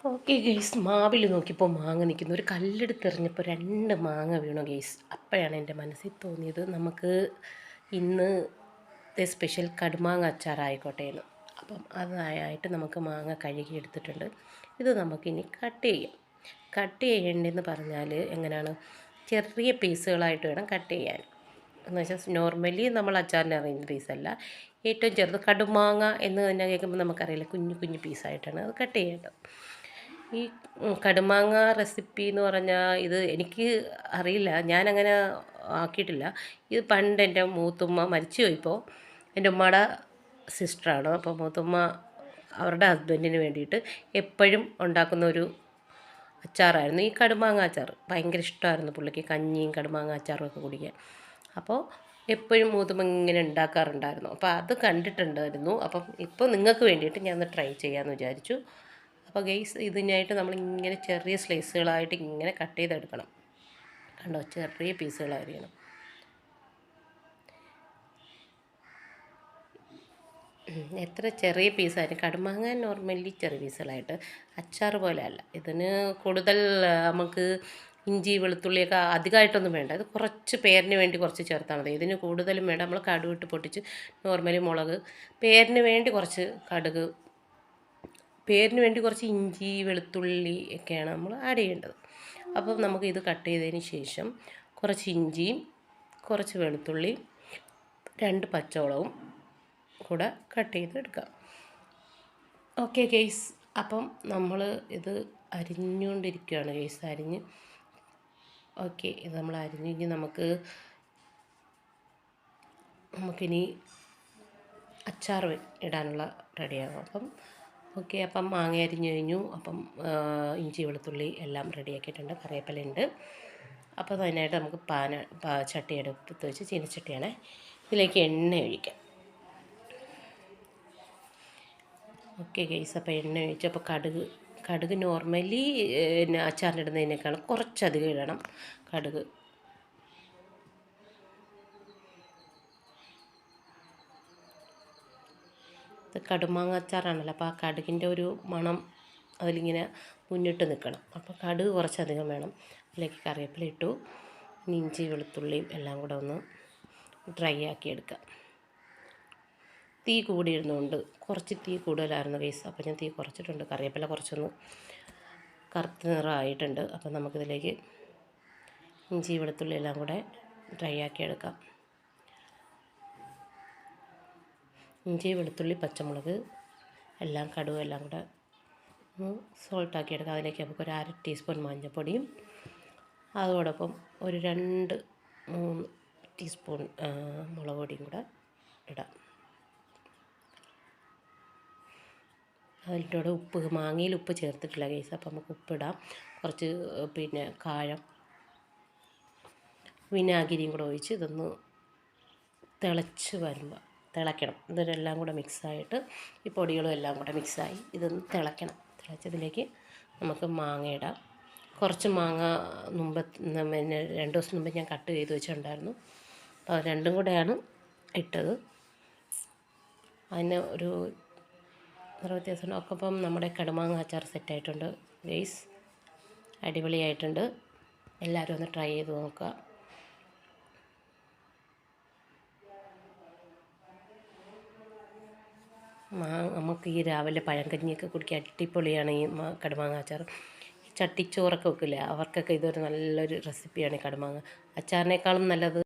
Okay guys, മാവിൽ നോക്കിയപ്പോൾ മാങ്ങ നിൽക്കുന്നു. ഒരു കല്ലെടുത്തെറിഞ്ഞപ്പോൾ 2 മാങ്ങ വീണു ഗെയ്സ്. അപ്പോഴാണ് എൻ്റെ മനസ്സിൽ തോന്നിയത് നമുക്ക് ഇന്ന് സ്പെഷ്യൽ കടുമാങ്ങ അച്ചാറായിക്കോട്ടെ എന്ന്. അപ്പം അതായിട്ട് നമുക്ക് മാങ്ങ കഴുകി എടുത്തിട്ടുണ്ട്. ഇത് നമുക്കിനി കട്ട് ചെയ്യാം. കട്ട് ചെയ്യേണ്ടതെന്ന് പറഞ്ഞാൽ എങ്ങനെയാണ്, ചെറിയ പീസുകളായിട്ട് വേണം കട്ട് ചെയ്യാൻ. എന്ന് വെച്ചാൽ നോർമലി നമ്മൾ അച്ചാറിന് അറിയുന്ന പീസല്ല, ഏറ്റവും ചെറുത് കടുമാങ്ങ എന്ന് തന്നെ കേൾക്കുമ്പോൾ നമുക്കറിയില്ല, കുഞ്ഞു കുഞ്ഞു പീസായിട്ടാണ് അത് കട്ട് ചെയ്യേണ്ടത്. ഈ കടുമാങ്ങ റെസിപ്പി എന്ന് പറഞ്ഞാൽ ഇത് എനിക്ക് അറിയില്ല, ഞാനങ്ങനെ ആക്കിയിട്ടില്ല. ഇത് പണ്ട് എൻ്റെ മൂത്തുമ്മ മരിച്ചു പോയിപ്പോൾ എൻ്റെ ഉമ്മയുടെ സിസ്റ്ററാണ്. അപ്പോൾ മൂത്തുമ്മ അവരുടെ ഹസ്ബൻഡിന് വേണ്ടിയിട്ട് എപ്പോഴും ഉണ്ടാക്കുന്ന ഒരു അച്ചാറായിരുന്നു ഈ കടുമാങ്ങ അച്ചാർ. ഭയങ്കര ഇഷ്ടമായിരുന്നു പുള്ളിക്ക്, കഞ്ഞിയും കടുമാങ്ങ അച്ചാറും ഒക്കെ കുടിക്കാൻ. അപ്പോൾ എപ്പോഴും മൂത്തുമ്മ ഇങ്ങനെ ഉണ്ടാക്കാറുണ്ടായിരുന്നു. അപ്പോൾ അത് കണ്ടിട്ടുണ്ടായിരുന്നു. അപ്പം ഇപ്പോൾ നിങ്ങൾക്ക് വേണ്ടിയിട്ട് ഞാൻ ഒന്ന് ട്രൈ ചെയ്യാമെന്ന് വിചാരിച്ചു. അപ്പോൾ ഗെയ്സ്, ഇതിനായിട്ട് നമ്മളിങ്ങനെ ചെറിയ സ്ലൈസുകളായിട്ട് ഇങ്ങനെ കട്ട് ചെയ്തെടുക്കണം. കണ്ടോ, ചെറിയ പീസുകളായിരിക്കണം. എത്ര ചെറിയ പീസായിരിക്കും. കടുമാങ്ങ നോർമലി ചെറിയ പീസുകളായിട്ട്, അച്ചാർ പോലെ അല്ല. ഇതിന് കൂടുതൽ നമുക്ക് ഇഞ്ചി വെളുത്തുള്ളിയൊക്കെ അധികമായിട്ടൊന്നും വേണ്ട. ഇത് കുറച്ച് പേരിന് വേണ്ടി കുറച്ച് ചേർത്താൽ മതി. ഇതിന് കൂടുതലും വേണ്ട. നമ്മൾ കടുക് ഇട്ട് പൊട്ടിച്ച് നോർമലി മുളക്, പേരിന് വേണ്ടി കുറച്ച് കടുക്, പേരിന് വേണ്ടി കുറച്ച് ഇഞ്ചി വെളുത്തുള്ളി ഒക്കെയാണ് നമ്മൾ ആഡ് ചെയ്യേണ്ടത്. അപ്പം നമുക്ക് ഇത് കട്ട് ചെയ്തതിന് ശേഷം കുറച്ച് ഇഞ്ചിയും കുറച്ച് വെളുത്തുള്ളി 2 പച്ചമുളകും കൂടെ കട്ട് ചെയ്തെടുക്കാം. ഓക്കെ ഗെയ്സ്, അപ്പം നമ്മൾ ഇത് അരിഞ്ഞുകൊണ്ടിരിക്കുകയാണ് ഗെയ്സ്. ഓക്കെ, ഇത് നമ്മൾ അരിഞ്ഞ് നമുക്കിനി അച്ചാർ ഇടാനുള്ള റെഡിയാകും. ഓക്കെ, അപ്പം മാങ്ങ അരിഞ്ഞു കഴിഞ്ഞു. അപ്പം ഇഞ്ചി വെളുത്തുള്ളി എല്ലാം റെഡിയാക്കിയിട്ടുണ്ട്, കറിവേപ്പില ഉണ്ട്. അപ്പോൾ അതിനായിട്ട് നമുക്ക് ചട്ടി എടുത്ത് വെച്ച്, ചീനച്ചട്ടിയാണ്, ഇതിലേക്ക് എണ്ണ ഒഴിക്കാം. ഓക്കെ ഗെയ്സ്, അപ്പോൾ എണ്ണ ഒഴിച്ചപ്പോൾ കടുക് നോർമലി അച്ചാറിനിടുന്നതിനേക്കാളും കുറച്ചധികം ഇടണം കടുക്. ഇത് കടുമാങ്ങ അച്ചാറാണല്ലോ, അപ്പോൾ ആ കടുകിൻ്റെ ഒരു മണം അതിലിങ്ങനെ മുന്നിട്ട് നിൽക്കണം. അപ്പോൾ കടുക് കുറച്ചധികം വേണം. അതിലേക്ക് കറിവേപ്പില ഇട്ടു. ഇഞ്ചി വെളുത്തുള്ളിയും എല്ലാം കൂടെ ഒന്ന് ഡ്രൈ ആക്കി എടുക്കാം. തീ കൂടിയിരുന്നുകൊണ്ട് കുറച്ച് തീ കൂടുതലായിരുന്നു ഗൈസ്, അപ്പോൾ ഞാൻ തീ കുറച്ചിട്ടുണ്ട്. കറിവേപ്പില കുറച്ചൊന്ന് കറുത്ത നിറമായിട്ടുണ്ട്. അപ്പോൾ നമുക്കിതിലേക്ക് ഇഞ്ചി വെളുത്തുള്ളി എല്ലാം കൂടെ ഡ്രൈ ആക്കി എടുക്കാം. ഇഞ്ചി വെളുത്തുള്ളി പച്ചമുളക് എല്ലാം, കടുക് എല്ലാം കൂടെ സോൾട്ടാക്കി എടുക്കാം. അതിലേക്ക് നമുക്ക് ഒരു 1/2 ടീസ്പൂൺ മഞ്ഞൾപ്പൊടിയും അതോടൊപ്പം ഒരു 2-3 ടീസ്പൂൺ മുളക് പൊടിയും കൂടെ ഇടാം. അതിൻ്റെ കൂടെ ഉപ്പ്, മാങ്ങയിൽ ഉപ്പ് ചേർത്തിട്ടില്ല ഗൈസ്, അപ്പോൾ നമുക്ക് ഉപ്പിടാം. കുറച്ച് കായം, വിനാഗിരിയും കൂടെ ഒഴിച്ച് ഇതൊന്ന് തിളയ്ക്കണം. ഇതെല്ലാം കൂടെ മിക്സായിട്ട്, ഈ പൊടികളും എല്ലാം കൂടെ മിക്സായി ഇതൊന്ന് തിളയ്ക്കണം. തിളച്ചതിലേക്ക് നമുക്ക് മാങ്ങ ഇടാം. കുറച്ച് മാങ്ങ 2 ദിവസം മുമ്പ് ഞാൻ കട്ട് ചെയ്ത് വെച്ചിട്ടുണ്ടായിരുന്നു. അപ്പോൾ രണ്ടും കൂടെയാണ് ഇട്ടത്. അതിന് ഒരു നിറ വ്യത്യാസമുണ്ട്. ഒക്കെ ഇപ്പം നമ്മുടെ കടുമാങ്ങ അച്ചാർ സെറ്റായിട്ടുണ്ട് ഗൈസ്, അടിപൊളിയായിട്ടുണ്ട്. എല്ലാവരും ഒന്ന് ട്രൈ ചെയ്ത് നോക്കുക. നമുക്ക് ഈ രാവിലെ പഴങ്കഞ്ഞിയൊക്കെ കുടിക്കാൻ അടിപൊളിയാണ് ഈ കടുമാങ്ങ അച്ചാർ. ചട്ടിച്ചോറൊക്കെ വെക്കില്ല, അവർക്കൊക്കെ ഇതൊരു നല്ലൊരു റെസിപ്പിയാണ് ഈ കടുമാങ്ങ അച്ചാറിനേക്കാളും നല്ലത്.